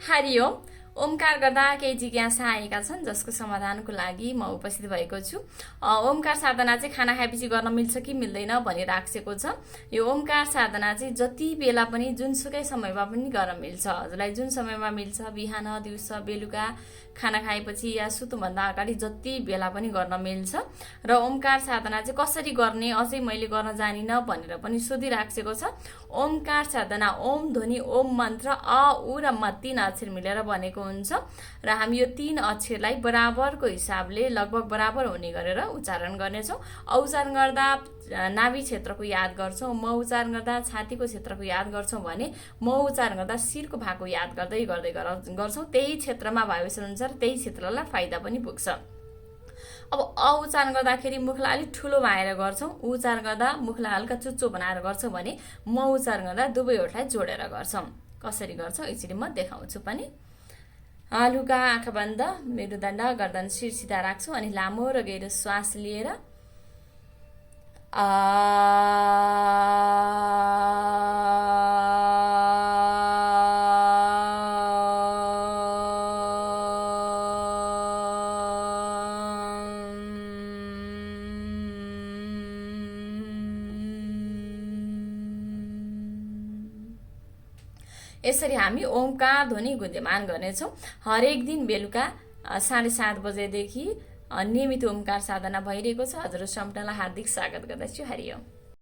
हरिओम। ओमकार गर्दा केही जिज्ञासा आएका छन् जसको समाधानको लागि म उपस्थित भएको छु। ओमकार साधना चाहिँ खाना खाएपछि गर्न मिल्छ कि मिल्दैन भनी राखेको छ। यो ओमकार साधना चाहिँ जति बेला पनि जुनसुकै समयमा पनि गर्न मिल्छ। हजुरलाई जुन समयमा मिल्छ, बिहान, दिउँसो, बेलुका, खाना खाएपछि या सुत्नुभन्दा अगाडि जति बेला पनि गर्न मिल्छ। र ओमकार साधना चाहिँ कसरी गर्ने अझै मैले गर्न जानिनँ भनेर पनि सोधिराखेको छ। ओमकार साधना ओम ध्वनि ओम मन्त्र अ उ र म 3 अक्षर मिलेर बनेको हुन्छ र हामी यो 3 अक्षरलाई बराबरको हिसाबले लगभग बराबर हुने गरेर उच्चारण गर्नेछौँ। उच्चारण गर्दा नाभि क्षेत्रको याद गर्छौँ, म उच्चारण गर्दा छातीको क्षेत्रको याद गर्छौँ भने म उच्चारण गर्दा शिरको भागको याद गर्दै गर्दै गर्छौँ। त्यही क्षेत्रमा भाइब्रेसन हुन्छ र त्यही क्षेत्रलाई फाइदा पनि पुग्छ। अब उच्चारण गर्दाखेरि मुखलाई अलिक ठुलो बनाएर गर्छौँ, उच्चारण गर्दा मुखलाई हल्का चुच्चो बनाएर गर्छौँ भने म उच्चारण गर्दा दुवै ओठलाई जोडेर गर्छौँ। कसरी गर्छौँ एकचोटि म देखाउँछु पनि। लुगा आँखा बन्द, मेरुदण्ड गर्दन शिर सिधा राख्छौँ अनि लामो र गहिरो श्वास लिएर यसरी हामी ओमकार ध्वनि गुन्यमान गर्नेछौँ। हरेक दिन बेलुका 7:30 बजेदेखि नियमित ओमकार साधना भइरहेको छ। हजुर सम्पूर्णलाई हार्दिक स्वागत गर्दछु। हरिओम।